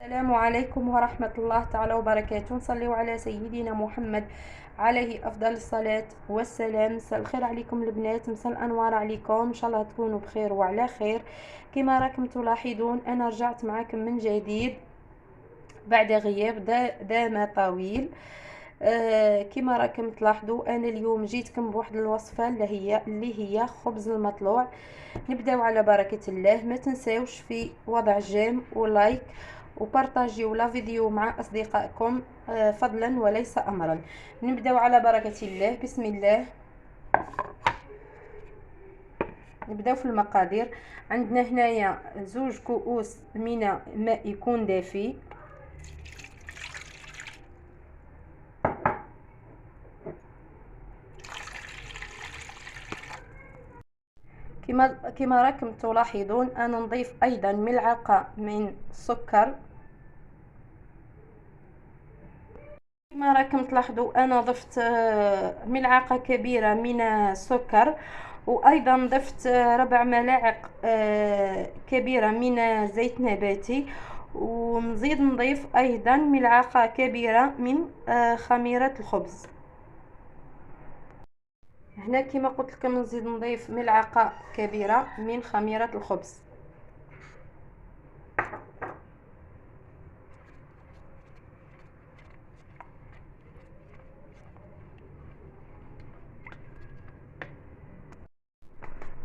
السلام عليكم ورحمة الله تعالى وبركاته. نصلي على سيدنا محمد عليه أفضل الصلاة والسلام. مساء الخير عليكم البنات، مساء الأنوار عليكم، إن شاء الله تكونوا بخير وعلى خير. كما راكم تلاحظون أنا رجعت معكم من جديد بعد غياب دام طويل. كما راكم تلاحظوا أنا اليوم جيتكم بواحد الوصفة اللي هي خبز المطلوع. نبداو على بركة الله. ما تنساوش في وضع جيم ولايك وبارطاجيو لا فيديو مع اصدقائكم فضلا وليس امرا. نبداو على بركة الله. بسم الله. نبداو في المقادير. عندنا هنايا 2 كؤوس من ماء يكون دافي، كما راكم تلاحظون انا نضيف ايضا ملعقة من السكر. كما راكم تلاحظوا انا ضفت ملعقة كبيرة من السكر، وايضا ضفت 4 ملاعق كبيرة من زيت نباتي، ونزيد نضيف ايضا ملعقة كبيرة من خميرة الخبز. هنا كما قلت لكم نزيد نضيف ملعقة كبيرة من خميرة الخبز.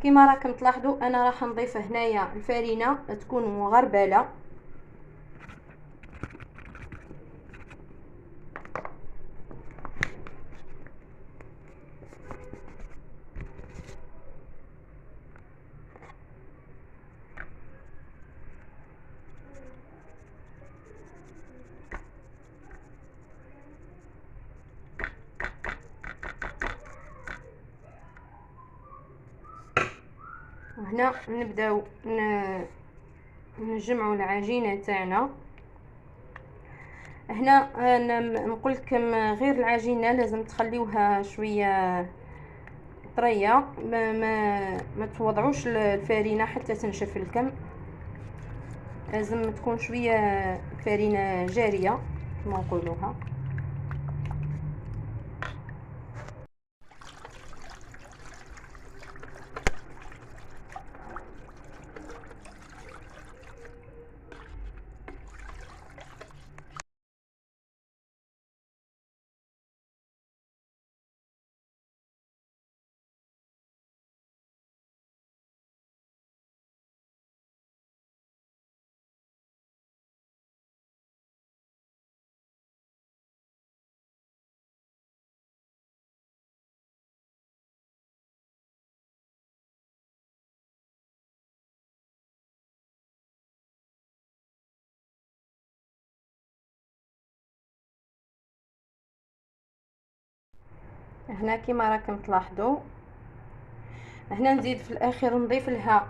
كما راكم تلاحظوا انا راح نضيف هنايا الفرينة تكون مغربلة. وهنا نبداو نجمعوا العجينه تاعنا. هنا نقول لكم غير العجينه لازم تخليوها شويه طريه، ما توضعوش الفرينه حتى تنشف لكم، لازم تكون شويه فرينه جاريه كما نقولوها. هنا كما راكم تلاحظوا هنا نزيد في الاخير نضيف لها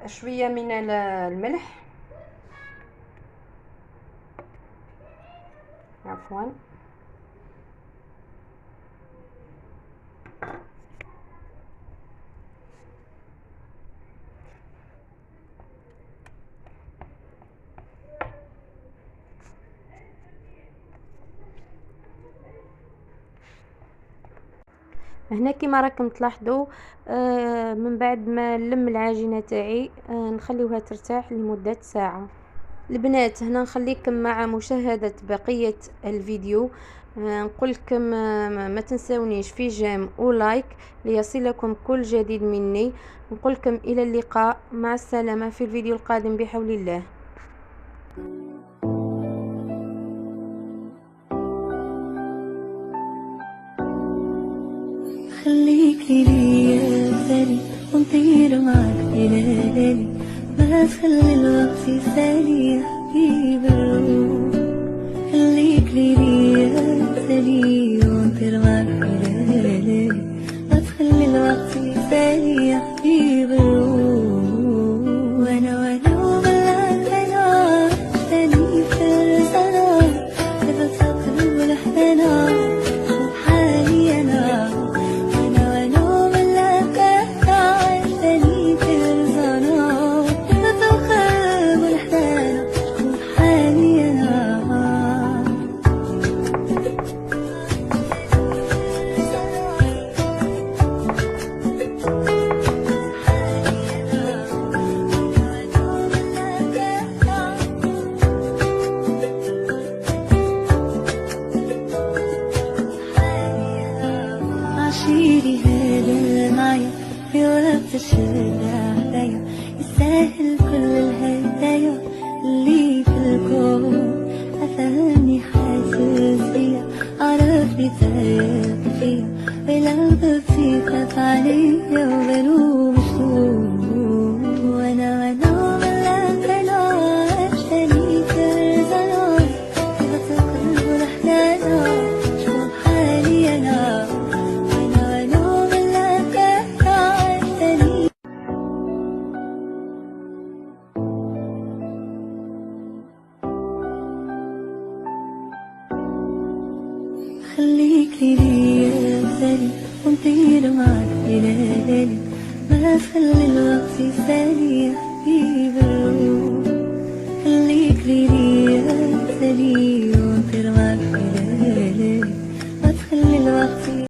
شويه من الملح، عفوا. هنا كما راكم تلاحظوا من بعد ما نلم العجينه تاعي نخليوها ترتاح لمده ساعه. البنات هنا نخليكم مع مشاهده بقيه الفيديو. نقول لكم ما تنسونيش في جيم ولايك ليصلكم كل جديد مني. نقول لكم الى اللقاء، مع السلامه في الفيديو القادم بحول الله. خليكي ليا بالي ونطير معاك بلالي، ما تخلي الوقت يسالي يا حبيب الروح. خليك ليا بالي ونطير معاك بلالي، ما تخلي الوقت يسالي يا حبيب الروح. وانا بلاك انا تاني فرسانة كذا تقلب الحنانة حالي انا. خليك لي يا غالي ونطير معاك ليالي، ما خلي الوقت يسالي يا حبيب الروح. خليك لي